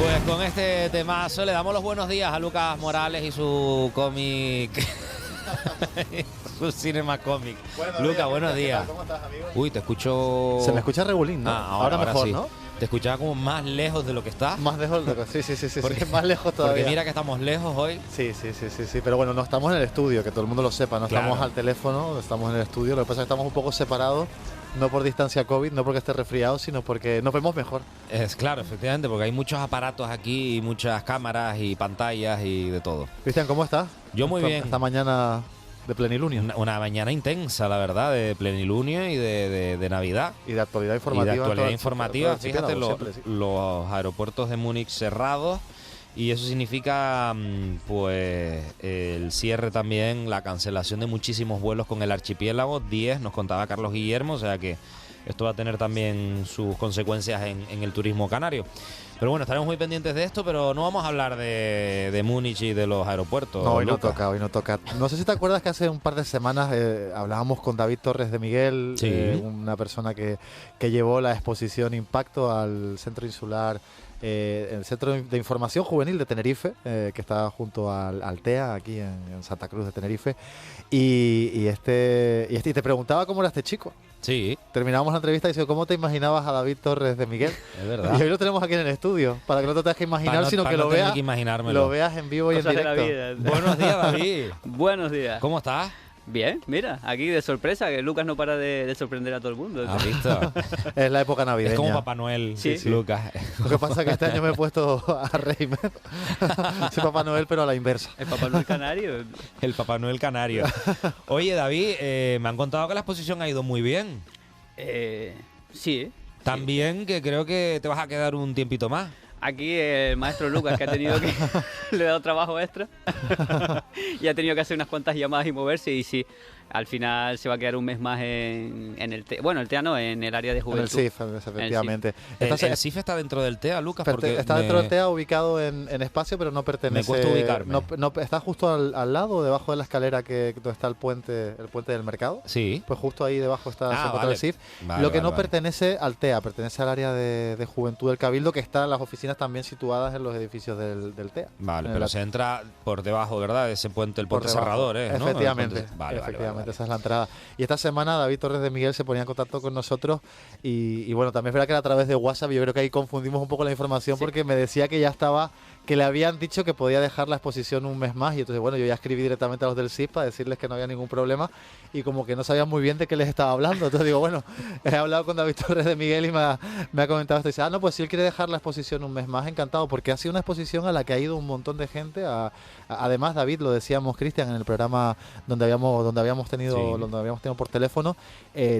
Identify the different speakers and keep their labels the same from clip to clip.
Speaker 1: Pues con este temazo le damos los buenos días a Lucas Morales y su cómic, su cinema cómic. Lucas, buenos días.
Speaker 2: ¿Cómo estás, amigo?
Speaker 1: Uy, te escucho...
Speaker 2: Se me escucha regulín, ¿no?
Speaker 1: Ahora
Speaker 2: mejor,
Speaker 1: sí.
Speaker 2: ¿no?
Speaker 1: Te escuchaba como más lejos de lo que está.
Speaker 2: Más lejos, sí,
Speaker 1: Porque,
Speaker 2: más lejos todavía.
Speaker 1: Porque mira que estamos lejos hoy.
Speaker 2: Sí, pero bueno, no estamos en el estudio, que todo el mundo lo sepa, no estamos al teléfono, estamos en el estudio, lo que pasa es que estamos un poco separados, no por distancia COVID, no porque esté resfriado, sino porque nos vemos mejor.
Speaker 1: Es claro, efectivamente, porque hay muchos aparatos aquí, y muchas cámaras y pantallas y de todo.
Speaker 2: Cristian, ¿cómo estás?
Speaker 1: Yo muy bien.
Speaker 2: Esta mañana de plenilunio.
Speaker 1: Una mañana intensa, la verdad, de plenilunio y de Navidad.
Speaker 2: Y de actualidad informativa.
Speaker 1: Y de actualidad informativa, fíjate,
Speaker 2: siempre.
Speaker 1: los aeropuertos de Múnich cerrados. Y eso significa, pues, el cierre también, la cancelación de muchísimos vuelos con el archipiélago. 10, nos contaba Carlos Guillermo, o sea que esto va a tener también sus consecuencias en el turismo canario. Pero bueno, estaremos muy pendientes de esto, pero no vamos a hablar de Múnich y de los aeropuertos.
Speaker 2: No, hoy
Speaker 1: Lucas.
Speaker 2: hoy no toca. No sé si te acuerdas que hace un par de semanas hablábamos con David Torres de Miguel,
Speaker 1: sí.
Speaker 2: Una persona que llevó la exposición Impacto al Centro Insular, el Centro de Información Juvenil de Tenerife, que está junto al TEA, aquí en Santa Cruz de Tenerife. Y te preguntaba cómo era este chico.
Speaker 1: Sí.
Speaker 2: Terminamos la entrevista y dice, ¿cómo te imaginabas a David Torres de Miguel?
Speaker 1: Es verdad.
Speaker 2: Y hoy lo tenemos aquí en el estudio, para que no te tengas que imaginar, sino que lo veas en vivo y en directo.
Speaker 1: Buenos días, David.
Speaker 3: Buenos días.
Speaker 1: ¿Cómo estás?
Speaker 3: Bien, mira, aquí de sorpresa, que Lucas no para de sorprender a todo el mundo.
Speaker 1: ¿Has visto?
Speaker 2: Es la época navideña.
Speaker 1: Es como Papá Noel,
Speaker 3: sí.
Speaker 1: Lucas.
Speaker 2: Lo que pasa es que este año me he puesto a Reimer. Soy Papá Noel, pero a la inversa.
Speaker 3: El Papá Noel canario.
Speaker 1: El Papá Noel canario. Oye, David, me han contado que la exposición ha ido muy bien.
Speaker 3: Sí.
Speaker 1: También que creo que te vas a quedar un tiempito más.
Speaker 3: Aquí el maestro Lucas, que ha tenido que... le he dado trabajo extra. Y ha tenido que hacer unas cuantas llamadas y moverse. Y sí, al final se va a quedar un mes más en el TEA. Bueno, el TEA no, en el área de juventud.
Speaker 2: En el CIF, efectivamente.
Speaker 1: El CIF está dentro del TEA, Lucas. Porque
Speaker 2: está dentro del TEA, ubicado en espacio, pero no pertenece...
Speaker 1: Me cuesta ubicarme.
Speaker 2: No, está justo al lado, debajo de la escalera donde está el puente del mercado.
Speaker 1: Sí.
Speaker 2: Pues justo ahí debajo está
Speaker 1: vale.
Speaker 2: el CIF.
Speaker 1: Vale,
Speaker 2: Lo que no
Speaker 1: vale.
Speaker 2: pertenece al TEA, pertenece al área de juventud del Cabildo, que están las oficinas también situadas en los edificios del TEA.
Speaker 1: Vale, pero se entra por debajo, ¿verdad? De ese puente, el puente cerrador, ¿eh? ¿no?
Speaker 2: Efectivamente,
Speaker 1: Vale,
Speaker 2: esa es la entrada. Y esta semana David Torres de Miguel se ponía en contacto con nosotros y bueno, también es verdad que era a través de WhatsApp. Yo creo que ahí confundimos un poco la información, sí, porque me decía que ya estaba, que le habían dicho que podía dejar la exposición un mes más, y entonces bueno, yo ya escribí directamente a los del CIF para decirles que no había ningún problema, y como que no sabían muy bien de qué les estaba hablando. Entonces digo, bueno, he hablado con David Torres de Miguel y me ha comentado esto, y dice, no, pues si él quiere dejar la exposición un mes más, encantado, porque ha sido una exposición a la que ha ido un montón de gente. Además, David, lo decíamos, Cristian, en el programa donde habíamos tenido por teléfono,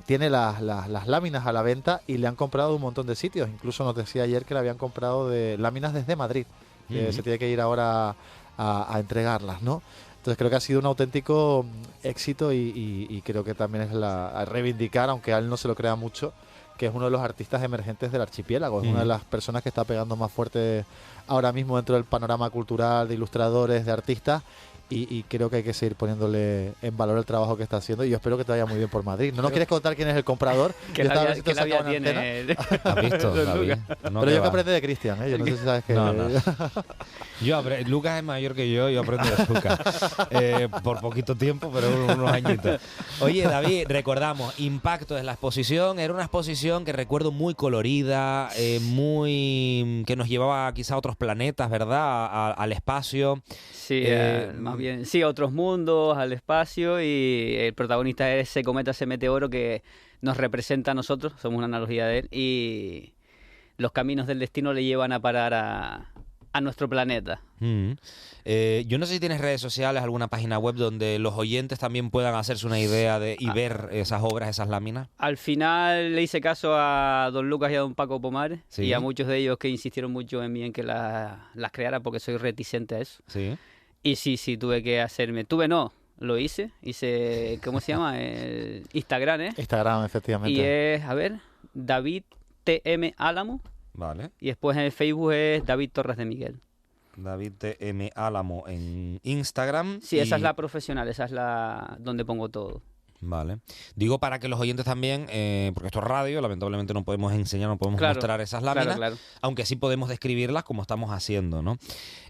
Speaker 2: tiene las láminas a la venta y le han comprado de un montón de sitios. Incluso nos decía ayer que le habían comprado de láminas desde Madrid. Se tiene que ir ahora a entregarlas, ¿no? Entonces creo que ha sido un auténtico éxito y creo que también es a reivindicar, aunque a él no se lo crea mucho, que es uno de los artistas emergentes del archipiélago. Es una de las personas que está pegando más fuerte ahora mismo dentro del panorama cultural, de ilustradores, de artistas. Y creo que hay que seguir poniéndole en valor el trabajo que está haciendo, y yo espero que te vaya muy bien por Madrid. ¿No nos quieres contar quién es el comprador?
Speaker 3: ¿Qué la vida tiene?
Speaker 1: ¿Has visto, David? No,
Speaker 2: pero yo que aprendí de Cristian, yo no sé si sabes que...
Speaker 1: No. Lucas es mayor que yo aprendo de Lucas. Por poquito tiempo, pero unos añitos. Oye, David, recordamos, Impacto es la exposición. Era una exposición que recuerdo muy colorida, que nos llevaba quizá a otros planetas, ¿verdad? Al espacio.
Speaker 3: Sí, más bien, sí, a otros mundos, al espacio, y el protagonista es ese cometa, ese meteoro que nos representa a nosotros, somos una analogía de él, y los caminos del destino le llevan a parar a nuestro planeta.
Speaker 1: Yo no sé si tienes redes sociales, alguna página web donde los oyentes también puedan hacerse una idea y ver esas obras, esas láminas.
Speaker 3: Al final le hice caso a don Lucas y a don Paco Pomares, ¿sí? Y a muchos de ellos que insistieron mucho en mí en que las creara, porque soy reticente a eso.
Speaker 1: Sí.
Speaker 3: Y sí, tuve que hacerme... Lo hice, ¿cómo se llama? El Instagram, ¿eh?
Speaker 2: Instagram, efectivamente.
Speaker 3: Y es, David TM Álamo.
Speaker 1: Vale.
Speaker 3: Y después en el Facebook es David Torres de Miguel.
Speaker 1: David TM Álamo en Instagram.
Speaker 3: Sí, esa es la profesional, esa es la donde pongo todo.
Speaker 1: Vale. Digo para que los oyentes también, porque esto es radio, lamentablemente no podemos enseñar, no podemos mostrar esas láminas, aunque sí podemos describirlas como estamos haciendo, ¿no?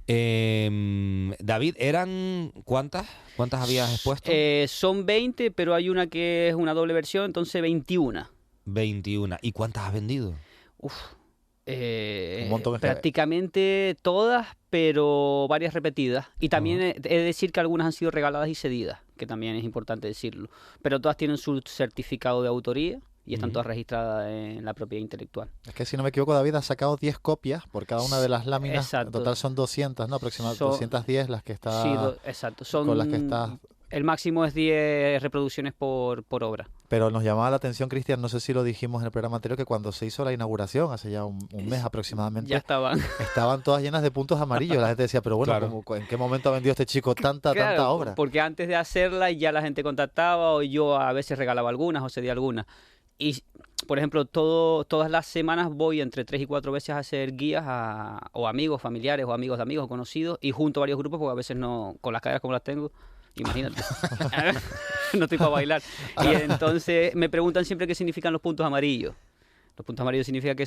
Speaker 1: David, ¿eran cuántas? ¿Cuántas habías expuesto?
Speaker 3: Son 20, pero hay una que es una doble versión, entonces 21.
Speaker 1: 21. ¿Y cuántas has vendido?
Speaker 2: Un montón.
Speaker 3: Prácticamente todas, pero varias repetidas. Y también he de decir que algunas han sido regaladas y cedidas, que también es importante decirlo. Pero todas tienen su certificado de autoría y están todas registradas en la propiedad intelectual. Es
Speaker 2: que si no me equivoco, David ha sacado 10 copias por cada una de las láminas. Exacto. En total son 200, ¿no? Aproximadamente 210 las que está...
Speaker 3: Sí, exacto. Son...
Speaker 2: Con las que está...
Speaker 3: El máximo es 10 reproducciones por obra.
Speaker 2: Pero nos llamaba la atención, Cristian, no sé si lo dijimos en el programa anterior, que cuando se hizo la inauguración, hace ya un mes aproximadamente,
Speaker 3: ya estaban
Speaker 2: todas llenas de puntos amarillos. La gente decía, pero bueno, claro, ¿en qué momento ha vendido este chico tanta obra?
Speaker 3: Porque antes de hacerla ya la gente contactaba, o yo a veces regalaba algunas o cedía algunas. Y, por ejemplo, todas las semanas voy entre 3 y 4 veces a hacer guías o amigos, familiares, o amigos de amigos, o conocidos, y junto a varios grupos, porque a veces no, con las caderas como las tengo, imagínate, no estoy para bailar. Y entonces me preguntan siempre qué significan los puntos amarillos. Los puntos amarillos significa que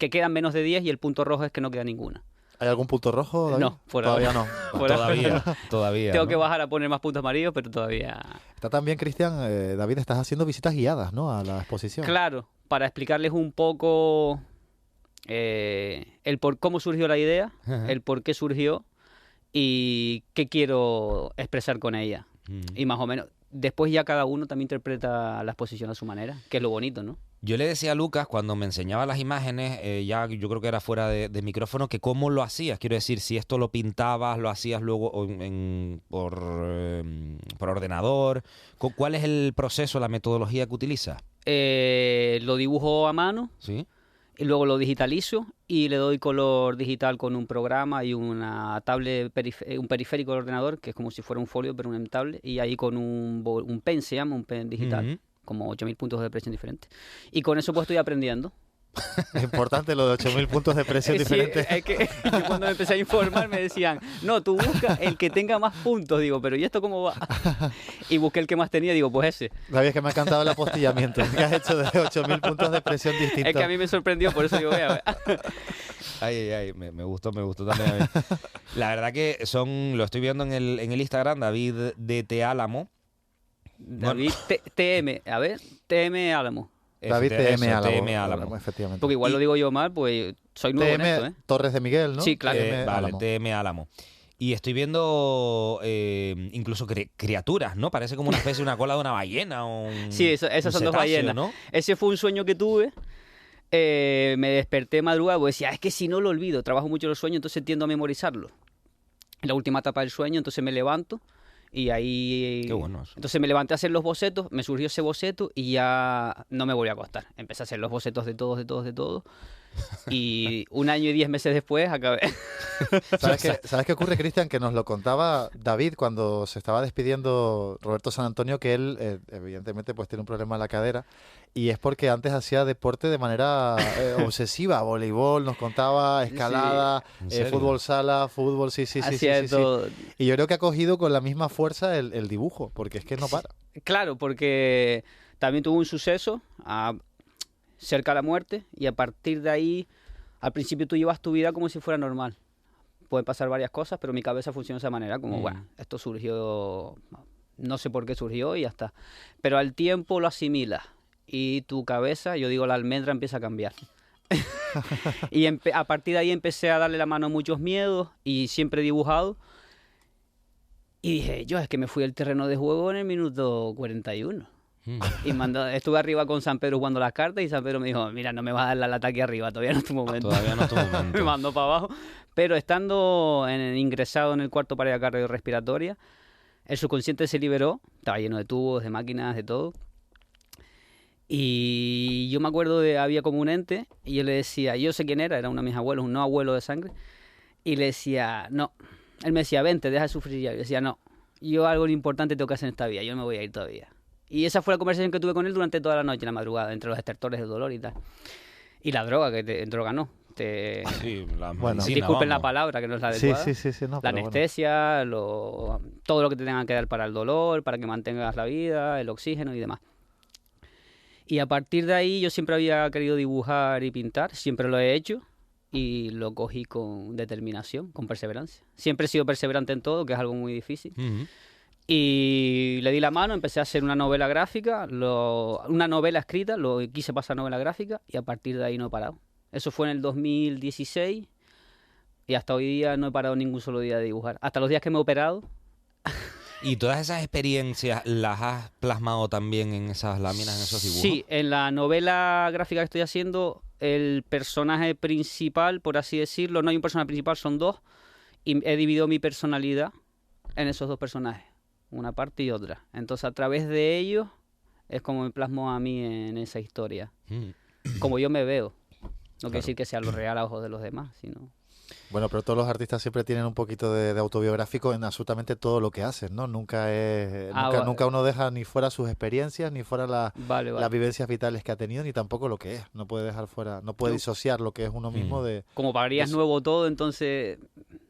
Speaker 3: quedan menos de 10 y el punto rojo es que no queda ninguna.
Speaker 2: ¿Hay algún punto rojo, David?
Speaker 3: No,
Speaker 2: todavía no.
Speaker 1: Todavía.
Speaker 3: Tengo que bajar a poner más puntos amarillos, pero todavía...
Speaker 2: Está también, Cristian, David, estás haciendo visitas guiadas, ¿no?, a la exposición.
Speaker 3: Claro, para explicarles un poco cómo surgió la idea, el por qué surgió y qué quiero expresar con ella. Y más o menos, después ya cada uno también interpreta la exposición a su manera, que es lo bonito, ¿no?
Speaker 1: Yo le decía a Lucas, cuando me enseñaba las imágenes, ya yo creo que era fuera de micrófono, que cómo lo hacías. Quiero decir, si esto lo pintabas, lo hacías luego por ordenador. ¿Cuál es el proceso, la metodología que utilizas?
Speaker 3: Lo dibujo a mano.
Speaker 1: Sí.
Speaker 3: Y luego lo digitalizo y le doy color digital con un programa y una tablet, un periférico del ordenador, que es como si fuera un folio, pero un tablet, y ahí con un pen, se llama, un pen digital, como 8.000 puntos de presión diferentes. Y con eso pues estoy aprendiendo.
Speaker 2: Es importante lo de 8.000 puntos de presión diferentes.
Speaker 3: Es que yo cuando me empecé a informar me decían, no, tú busca el que tenga más puntos. Digo, pero ¿y esto cómo va? Y busqué el que más tenía, digo, pues ese.
Speaker 2: Sabías que me ha encantado el apostillamiento que has hecho de 8.000 puntos de presión distintos.
Speaker 3: Es que a mí me sorprendió, por eso digo, voy a ver.
Speaker 1: Ay, me gustó también a mí. La verdad que lo estoy viendo en el Instagram, David de Álamo.
Speaker 3: David TM Álamo.
Speaker 2: David TM
Speaker 1: Álamo,
Speaker 2: efectivamente.
Speaker 3: Porque igual lo digo yo mal, pues soy nuevo en esto, ¿eh?
Speaker 2: Torres de Miguel, ¿no?
Speaker 3: Sí, claro.
Speaker 1: Vale, TM Álamo. Y estoy viendo incluso criaturas, ¿no? Parece como una especie de una cola de una ballena o
Speaker 3: sí, esas son dos ballenas,
Speaker 1: ¿no?
Speaker 3: Ese fue un sueño que tuve. Me desperté madrugada porque decía, es que si no lo olvido, trabajo mucho los sueños, entonces tiendo a memorizarlo. En la última etapa del sueño, entonces me levanto y ahí...
Speaker 1: Qué bueno eso.
Speaker 3: Entonces me levanté a hacer los bocetos, me surgió ese boceto y ya no me volví a acostar. Empecé a hacer los bocetos de todos. Y 1 año y 10 meses después acabé.
Speaker 2: ¿Sabes qué ocurre, Cristian? Que nos lo contaba David cuando se estaba despidiendo Roberto San Antonio, que él evidentemente pues tiene un problema en la cadera y es porque antes hacía deporte de manera obsesiva, voleibol, nos contaba, escalada, fútbol sala, fútbol, sí.
Speaker 3: Todo.
Speaker 2: Y yo creo que ha cogido con la misma fuerza el dibujo, porque es que no para.
Speaker 3: Claro, porque también tuvo un suceso cerca de la muerte y a partir de ahí, al principio tú llevas tu vida como si fuera normal. Pueden pasar varias cosas, pero mi cabeza funciona de esa manera, como, bueno, esto surgió, no sé por qué surgió y ya está. Pero al tiempo lo asimilas y tu cabeza, yo digo, la almendra empieza a cambiar. Y a partir de ahí empecé a darle la mano a muchos miedos y siempre he dibujado. Y dije, es que me fui al terreno de juego en el minuto 41. Y estuve arriba con San Pedro jugando las cartas y San Pedro me dijo, mira, no me vas a dar la lata aquí arriba, todavía no es tu momento. Me mandó para abajo. Pero estando ingresado en el cuarto pared cardiorrespiratoria, el subconsciente se liberó, estaba lleno de tubos, de máquinas, de todo. Y yo me acuerdo había como un ente y yo le decía, yo sé quién era uno de mis abuelos, un no abuelo de sangre, y le decía, no. Él me decía, vente, deja de sufrir ya. Yo decía, no, yo algo importante tengo que hacer en esta vida, yo no me voy a ir todavía. Y esa fue la conversación que tuve con él durante toda la noche, en la madrugada, entre los estertores de dolor y tal. Y la droga, droga no,
Speaker 1: Sí, la
Speaker 2: Bueno,
Speaker 1: medicina,
Speaker 3: disculpen la
Speaker 1: vamos.
Speaker 3: palabra, que no es la
Speaker 2: Sí,
Speaker 3: adecuada.
Speaker 2: sí, no,
Speaker 3: La
Speaker 2: pero bueno.
Speaker 3: anestesia, todo lo que te tengan que dar para el dolor, para que mantengas la vida, el oxígeno y demás. Y a partir de ahí yo siempre había querido dibujar y pintar, siempre lo he hecho y lo cogí con determinación, con perseverancia. Siempre he sido perseverante en todo, que es algo muy difícil.
Speaker 1: Ujú.
Speaker 3: Y le di la mano, empecé a hacer una novela gráfica, una novela escrita, lo quise pasar a novela gráfica y a partir de ahí no he parado. Eso fue en el 2016 y hasta hoy día no he parado ningún solo día de dibujar. Hasta los días que me he operado.
Speaker 1: ¿Y todas esas experiencias las has plasmado también en esas láminas, en esos dibujos?
Speaker 3: Sí, en la novela gráfica que estoy haciendo, el personaje principal, por así decirlo, no hay un personaje principal, son dos, y he dividido mi personalidad en esos dos personajes, una parte y otra. Entonces, a través de ellos es como me plasmo a mí en esa historia, como yo me veo. No quiere decir que sea lo real a ojos de los demás, sino...
Speaker 2: Bueno, pero todos los artistas siempre tienen un poquito de autobiográfico en absolutamente todo lo que hacen, ¿no? Nunca uno deja ni fuera sus experiencias, ni fuera
Speaker 3: Vale.
Speaker 2: las vivencias vitales que ha tenido, ni tampoco lo que es. No puede dejar fuera, no puede disociar lo que es uno mismo de...
Speaker 3: Como para es
Speaker 2: Eso.
Speaker 3: nuevo todo, entonces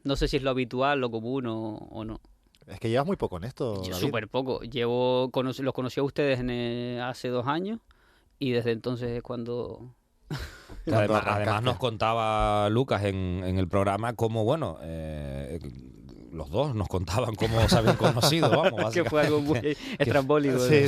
Speaker 3: no sé si es lo habitual, lo común o no.
Speaker 2: Es que llevas muy poco en esto, David.
Speaker 3: Súper poco. Los conocí a ustedes hace 2 años y desde entonces es cuando...
Speaker 2: Cuando
Speaker 1: Además
Speaker 2: arrancaste.
Speaker 1: nos contaba Lucas en el programa cómo, bueno, los dos nos contaban cómo se habían conocido, vamos,
Speaker 3: que fue algo muy estrambólico.
Speaker 2: Sí,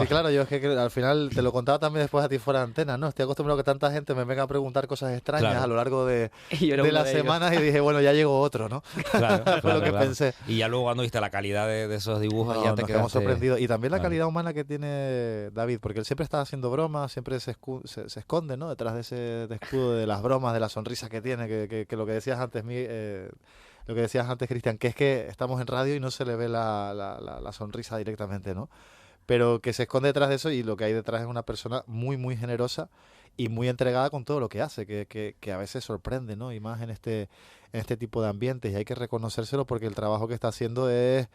Speaker 2: claro, yo es que al final te lo contaba también después a ti fuera de antena, ¿no? Estoy acostumbrado a que tanta gente me venga a preguntar cosas extrañas
Speaker 1: Claro.
Speaker 2: a lo largo de
Speaker 3: Y yo era uno
Speaker 2: las
Speaker 3: de ellos.
Speaker 2: semanas y dije, bueno, ya llegó otro, ¿no?
Speaker 1: Claro,
Speaker 2: Fue lo que
Speaker 1: claro.
Speaker 2: pensé.
Speaker 1: Y ya luego cuando viste la calidad de esos dibujos
Speaker 2: No,
Speaker 1: ya te
Speaker 2: nos quedamos
Speaker 1: quedaste...
Speaker 2: sorprendidos. Y también la
Speaker 1: Claro.
Speaker 2: calidad humana que tiene David, porque él siempre está haciendo bromas, siempre se esconde, ¿no? Detrás de ese escudo de las bromas, de la sonrisa que tiene, que lo que decías antes, lo que decías antes, Cristian, que es que estamos en radio y no se le ve la sonrisa directamente, ¿no? Pero que se esconde detrás de eso y lo que hay detrás es una persona muy, muy generosa y muy entregada con todo lo que hace, que a veces sorprende, ¿no? Y más en este tipo de ambientes, y hay que reconocérselo porque el trabajo que está haciendo es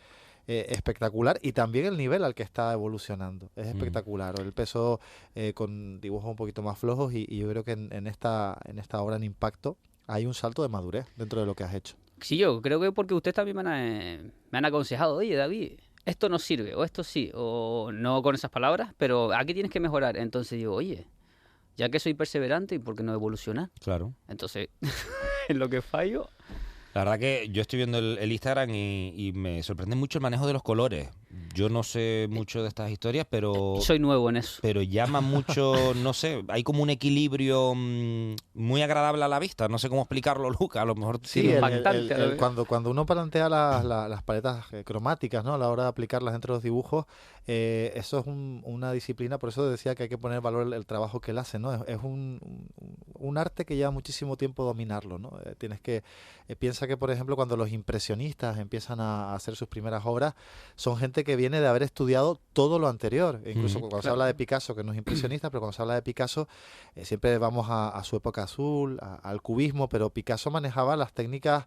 Speaker 2: espectacular, y también el nivel al que está evolucionando es espectacular. El peso con dibujos un poquito más flojos y yo creo que en esta obra en Impacto hay un salto de madurez dentro de lo que has hecho.
Speaker 3: Sí, yo creo que porque ustedes también me han aconsejado, oye, David, esto no sirve, o esto sí, o no con esas palabras, pero aquí tienes que mejorar. Entonces digo, oye, ya que soy perseverante, ¿por qué no evolucionar?
Speaker 1: Claro.
Speaker 3: Entonces, en lo que fallo...
Speaker 1: La verdad que yo estoy viendo el Instagram y me sorprende mucho el manejo de los colores. Yo no sé mucho de estas historias, pero...
Speaker 3: Soy nuevo en eso.
Speaker 1: Pero llama mucho, no sé, hay como un equilibrio muy agradable a la vista. No sé cómo explicarlo, Lucas. A lo mejor
Speaker 2: Sí,
Speaker 1: tiene-
Speaker 3: impactante, a la vez.
Speaker 2: cuando uno plantea las paletas cromáticas, ¿no? A la hora de aplicarlas entre los dibujos, eso es una disciplina, por eso decía que hay que poner en valor el trabajo que él hace, ¿no? Es un arte que lleva muchísimo tiempo dominarlo, ¿no? Piensa que, por ejemplo, cuando los impresionistas empiezan a hacer sus primeras obras, son gente que viene de haber estudiado todo lo anterior. E incluso cuando se habla de Picasso, que no es impresionista, pero cuando se habla de Picasso, siempre vamos a su época azul, al cubismo, pero Picasso manejaba las técnicas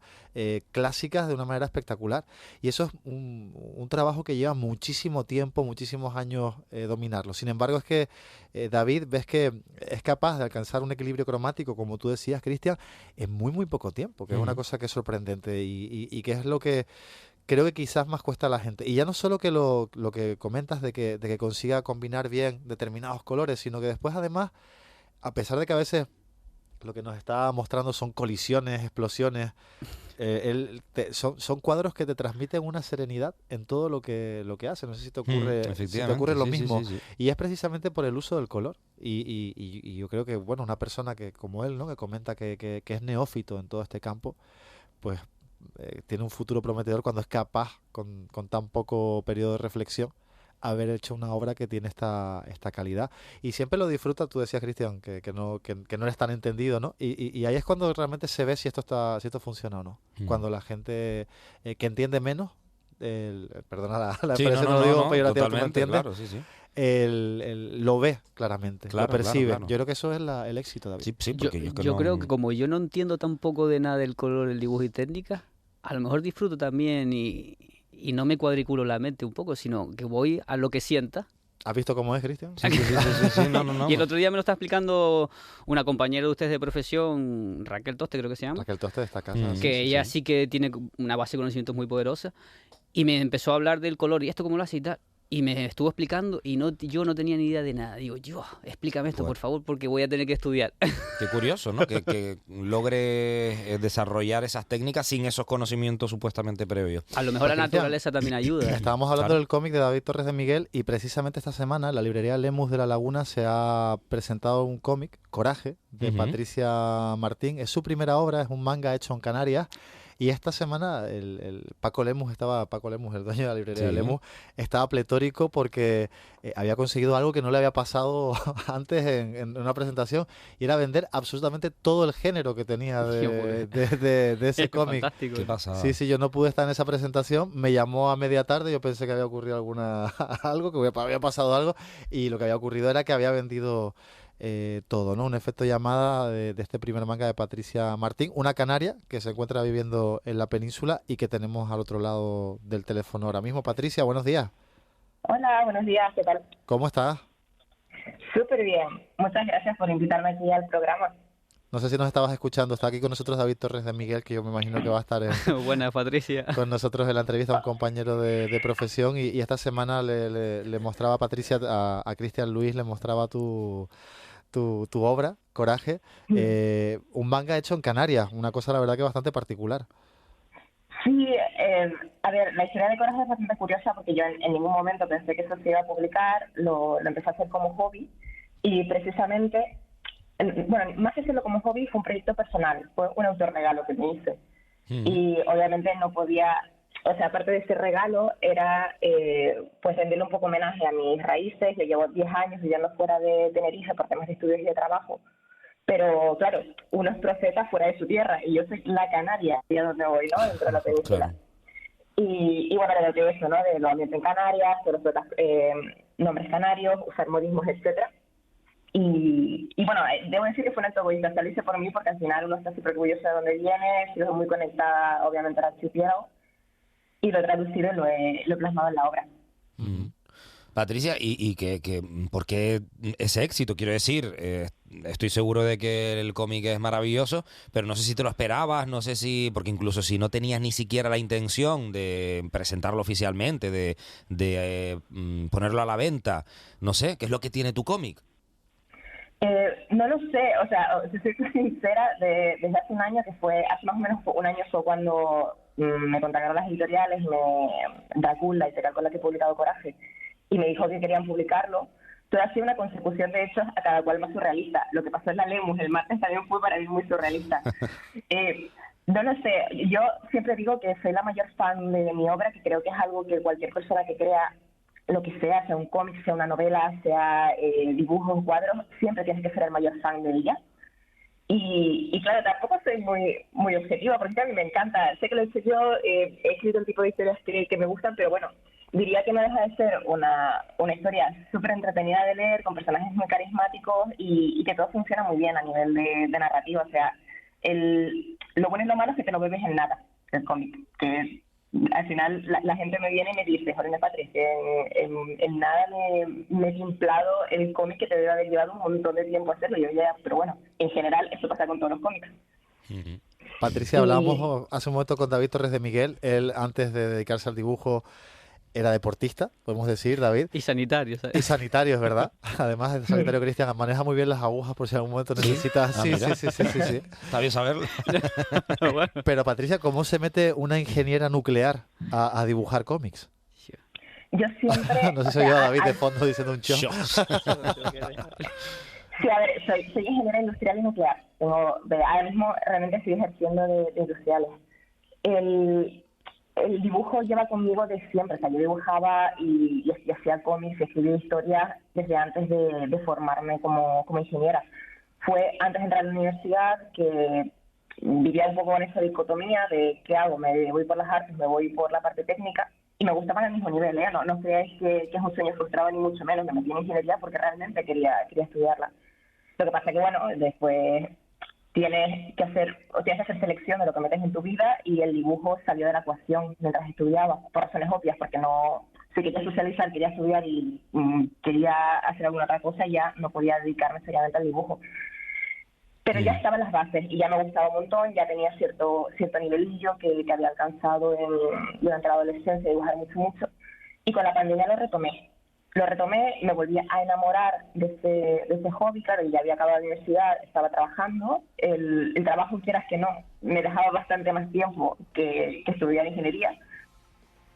Speaker 2: clásicas de una manera espectacular. Y eso es un trabajo que lleva muchísimo tiempo, muchísimos años dominarlo. Sin embargo, es que David, ves que es capaz de alcanzar un equilibrio cromático, como tú decías, Cristian, en muy, muy poco tiempo, que es una cosa que es sorprendente y que es lo que creo que quizás más cuesta a la gente. Y ya no solo que lo que comentas de que consiga combinar bien determinados colores, sino que después, además, a pesar de que a veces lo que nos está mostrando son colisiones, explosiones, son cuadros que te transmiten una serenidad en todo lo que hace. No sé si te ocurre, lo
Speaker 1: Sí,
Speaker 2: mismo.
Speaker 1: sí.
Speaker 2: Y es precisamente por el uso del color. Y yo creo que, bueno, una persona que como él, ¿no? Que comenta que es neófito en todo este campo, pues tiene un futuro prometedor cuando es capaz, con tan poco periodo de reflexión, haber hecho una obra que tiene esta calidad. Y siempre lo disfruta, tú decías, Cristian, que no eres tan entendido, ¿no? Y ahí es cuando realmente se ve si esto funciona o no. Cuando la gente que entiende menos, perdona la expresión, no lo digo peyorativo, tú me entiendes,
Speaker 1: claro, sí.
Speaker 2: lo ve claramente,
Speaker 1: Claro,
Speaker 2: lo percibe.
Speaker 1: claro.
Speaker 2: Yo creo que eso es el éxito, David.
Speaker 1: Sí, porque yo,
Speaker 3: Yo creo que como yo no entiendo tampoco de nada del color, el dibujo y técnica, a lo mejor disfruto también y no me cuadriculo la mente un poco, sino que voy a lo que sienta
Speaker 2: ¿Has visto cómo es, Cristian?
Speaker 1: Sí, sí, sí, sí, sí, no, no, no.
Speaker 3: Y el otro día me lo está explicando una compañera de ustedes de profesión, Raquel Toste creo que se llama,
Speaker 2: Raquel Toste de esta casa.
Speaker 1: Mm.
Speaker 3: que
Speaker 2: sí,
Speaker 3: ella
Speaker 2: sí.
Speaker 3: sí que tiene una base de conocimientos muy poderosa, y me empezó a hablar del color, y esto cómo lo hace y tal, y me estuvo explicando, y yo no tenía ni idea de nada. Digo, explícame esto,
Speaker 1: Bueno.
Speaker 3: por favor, porque voy a tener que estudiar.
Speaker 1: Qué curioso, ¿no? Que logre desarrollar esas técnicas sin esos conocimientos supuestamente previos.
Speaker 3: A lo mejor la
Speaker 2: Cristian,
Speaker 3: naturaleza también ayuda.
Speaker 2: Estábamos hablando
Speaker 1: Claro.
Speaker 2: del cómic de David Torres de Miguel y precisamente esta semana en la librería Lemus de La Laguna se ha presentado un cómic, Coraje, de
Speaker 1: Ujú.
Speaker 2: Patricia Martín. Es su primera obra, es un manga hecho en Canarias. Y esta semana el Paco Lemus, el dueño de la librería
Speaker 1: Sí.
Speaker 2: Lemus, estaba pletórico porque había conseguido algo que no le había pasado antes en una presentación, y era vender absolutamente todo el género que tenía de ese cómic.
Speaker 3: Fantástico.
Speaker 1: ¿Qué pasa?
Speaker 2: Sí, sí, yo no pude estar en esa presentación, me llamó a media tarde, yo pensé que había ocurrido algo, que había pasado algo, y lo que había ocurrido era que había vendido todo, ¿no? Un efecto llamada de este primer manga de Patricia Martín, una canaria que se encuentra viviendo en la península y que tenemos al otro lado del teléfono ahora mismo. Patricia, buenos días.
Speaker 4: Hola, buenos días, ¿qué tal?
Speaker 2: ¿Cómo estás?
Speaker 4: Súper bien. Muchas gracias por invitarme aquí al programa.
Speaker 2: No sé si nos estabas escuchando, está aquí con nosotros David Torres de Miguel, que yo me imagino que va a estar
Speaker 3: Buena, Patricia.
Speaker 2: con nosotros en la entrevista, un compañero de profesión, y esta semana le mostraba a Patricia, a Cristian Luis, le mostraba tu obra, Coraje, un manga hecho en Canarias, una cosa la verdad que bastante particular.
Speaker 4: Sí, a ver, la historia de Coraje es bastante curiosa porque yo en ningún momento pensé que eso se iba a publicar, lo empecé a hacer como hobby y precisamente, bueno, más que hacerlo como hobby fue un proyecto personal, fue un autorregalo que me hice. Y obviamente no podía, o sea, aparte de ese regalo, era pues rendirle un poco homenaje a mis raíces. Yo llevo 10 años viviendo fuera de Tenerife por temas de estudios y de trabajo, pero claro, uno es profeta fuera de su tierra y yo soy la canaria, y a donde voy, ¿no? Dentro de la península.
Speaker 1: Claro.
Speaker 4: Y bueno, de eso, ¿no? De los ambientes en Canarias, de los nombres canarios, usar modismos, etcétera. Y bueno, debo decir que fue un acto egoísta, lo hice por mí porque al final uno está súper orgulloso de dónde viene, estoy muy conectada obviamente al archipiélago, y lo he traducido y lo he plasmado en la obra.
Speaker 1: Mm. Patricia, ¿por qué ese éxito? Quiero decir, estoy seguro de que el cómic es maravilloso, pero no sé si te lo esperabas, no sé si, porque incluso si no tenías ni siquiera la intención de presentarlo oficialmente, de ponerlo a la venta, no sé, ¿qué es lo que tiene tu cómic?
Speaker 4: No lo sé, o sea, si soy sincera, desde hace un año, hace más o menos un año fue cuando me contactaron las editoriales, Dracula y Tecal, con la que he publicado Coraje, y me dijo que querían publicarlo. Todo ha sido una consecución de hechos, a cada cual más surrealista. Lo que pasó en la Lemus el martes también fue para mí muy surrealista. No lo sé, yo siempre digo que soy la mayor fan de mi obra, que creo que es algo que cualquier persona que crea lo que sea un cómic, sea una novela, sea dibujos, cuadros, siempre tienes que ser el mayor fan de ella. Y claro, tampoco soy muy objetiva, porque a mí me encanta. Sé que lo he hecho yo, he escrito el tipo de historias que me gustan, pero bueno, diría que no deja de ser una historia súper entretenida de leer, con personajes muy carismáticos y que todo funciona muy bien a nivel de narrativa. O sea, lo bueno y lo malo es que te lo bebes en nada, el cómic, que al final la gente me viene y me dice, Jorge Patricia, en nada me he inflado el cómic que te debe haber llevado un montón de tiempo hacerlo. Yo ya, pero bueno, en general eso pasa con todos los cómics.
Speaker 2: Patricia, hablábamos hace un momento con David Torres de Miguel, él antes de dedicarse al dibujo era deportista, podemos decir, David.
Speaker 3: Y sanitario, ¿sabes?
Speaker 2: Y sanitario, es verdad. Además de sanitario, Cristian, maneja muy bien las agujas por si en algún momento necesitas.
Speaker 1: Ah,
Speaker 2: Sí,
Speaker 1: mira.
Speaker 2: sí.
Speaker 1: Está bien saberlo.
Speaker 3: Bueno.
Speaker 2: Pero Patricia, ¿cómo se mete una ingeniera nuclear a dibujar cómics?
Speaker 4: Yo siempre...
Speaker 2: No sé si oía a David de fondo diciendo un show.
Speaker 4: Sí, a ver, soy ingeniera industrial y nuclear. Ahora mismo realmente estoy ejerciendo de industriales. El dibujo lleva conmigo de siempre. O sea, yo dibujaba y hacía cómics y escribía historias desde antes de formarme como ingeniera. Fue antes de entrar a la universidad que vivía un poco con esa dicotomía de qué hago, me voy por las artes, me voy por la parte técnica, y me gustaban al mismo nivel, ¿eh? No creáis que es un sueño frustrado ni mucho menos. Me metí en ingeniería porque realmente quería estudiarla. Lo que pasa que, bueno, después tienes que hacer selección de lo que metes en tu vida, y el dibujo salió de la ecuación mientras estudiaba, por razones obvias, porque no si quería socializar, quería estudiar y quería hacer alguna otra cosa, ya no podía dedicarme seriamente al dibujo. Pero ya estaban las bases y ya me gustaba un montón, ya tenía cierto nivelillo que había alcanzado durante la adolescencia, dibujar mucho. Y con la pandemia lo retomé y me volví a enamorar de ese hobby. Claro, ya había acabado la universidad, estaba trabajando, el trabajo, quieras que no, me dejaba bastante más tiempo que estudiar ingeniería.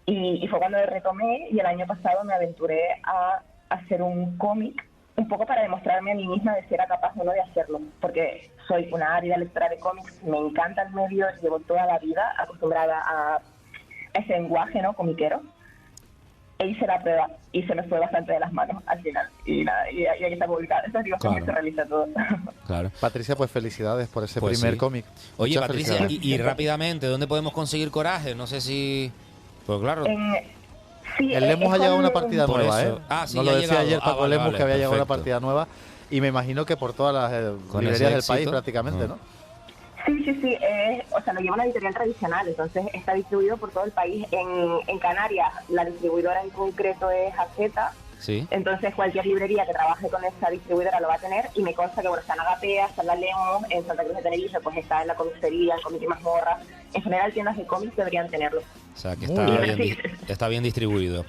Speaker 4: Y fue cuando lo retomé y el año pasado me aventuré a hacer un cómic, un poco para demostrarme a mí misma de si era capaz o no de hacerlo, porque soy una ávida lectora de cómics, me encanta el medio, llevo toda la vida acostumbrada a ese lenguaje, ¿no?, comiquero. E hice la prueba y se me fue bastante de las manos al final. Y nada, y aquí está publicado. Esto digo, que se realiza todo.
Speaker 1: Claro.
Speaker 2: Patricia, pues felicidades por ese
Speaker 1: Pues
Speaker 2: primer
Speaker 1: sí.
Speaker 2: cómic.
Speaker 1: Oye,
Speaker 2: Muchas
Speaker 1: Patricia,
Speaker 2: felicidades.
Speaker 1: y rápidamente, ¿dónde podemos conseguir Coraje? No sé si... Pues claro...
Speaker 4: Sí,
Speaker 2: El Lemus ha llegado a una partida
Speaker 1: Por
Speaker 2: nueva,
Speaker 1: eso.
Speaker 2: ¿eh?
Speaker 1: Ah, sí,
Speaker 2: Nos
Speaker 1: ya
Speaker 2: lo
Speaker 1: ha
Speaker 2: decía
Speaker 1: llegado.
Speaker 2: ayer Paco
Speaker 1: Vale,
Speaker 2: Lemus,
Speaker 1: vale,
Speaker 2: que había llegado a una
Speaker 1: perfecto.
Speaker 2: partida nueva. Y me imagino que por todas las
Speaker 1: Con
Speaker 2: librerías
Speaker 1: ese
Speaker 2: del país
Speaker 1: éxito.
Speaker 2: prácticamente, ¿no?
Speaker 4: Sí, o sea, lo lleva una editorial tradicional, entonces está distribuido por todo el país. En Canarias, la distribuidora en concreto es AZ,
Speaker 1: Sí.
Speaker 4: entonces cualquier librería que trabaje con esa distribuidora lo va a tener, y me consta que, bueno, está en Agapea, está en la Lemus, en Santa Cruz de Tenerife, pues está en la comisaría, en Comic y Mazmorra. En general, tiendas de cómics deberían tenerlo.
Speaker 1: O sea, que
Speaker 2: Muy
Speaker 4: bien.
Speaker 1: está bien distribuido.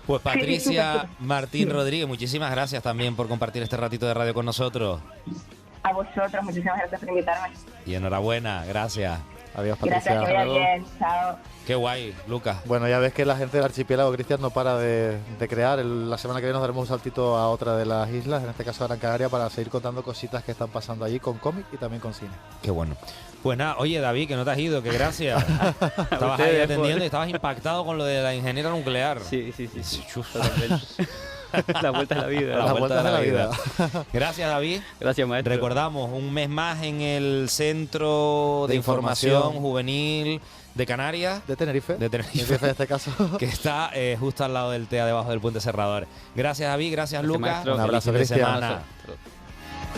Speaker 1: Pues Patricia Martín Rodríguez, muchísimas gracias también por compartir este ratito de radio con nosotros.
Speaker 4: A vosotros, muchísimas gracias por invitarme.
Speaker 1: Y enhorabuena, gracias.
Speaker 2: Adiós, Patricia.
Speaker 4: Gracias, que vaya bien. Chao.
Speaker 1: Qué guay, Lucas.
Speaker 2: Bueno, ya ves que la gente del archipiélago, Cristian, no para de crear. La semana que viene nos daremos un saltito a otra de las islas, en este caso a Gran Canaria, para seguir contando cositas que están pasando allí con cómic y también con cine.
Speaker 1: Qué bueno. Pues nada, oye David, que no te has ido, que gracias. Estabas ahí
Speaker 3: Ustedes,
Speaker 1: atendiendo y estabas impactado con lo de la ingeniera nuclear.
Speaker 3: Sí.
Speaker 1: Chuf.
Speaker 3: Totalmente. La vuelta a la vida.
Speaker 1: La
Speaker 2: Las
Speaker 1: vuelta
Speaker 2: vueltas
Speaker 1: de la
Speaker 2: de la
Speaker 1: vida. Gracias, David.
Speaker 3: Gracias, maestro.
Speaker 1: Recordamos, un mes más en el Centro de Información Juvenil de Canarias,
Speaker 2: De Tenerife.
Speaker 1: de Tenerife,
Speaker 2: en este caso.
Speaker 1: que está justo al lado del TEA, debajo del Puente Cerrador. Gracias, David. Gracias,
Speaker 3: Gracias,
Speaker 1: Lucas.
Speaker 3: maestro.
Speaker 2: Un abrazo,
Speaker 1: Feliz fin de
Speaker 2: Cristian.
Speaker 1: semana.
Speaker 3: Abrazo.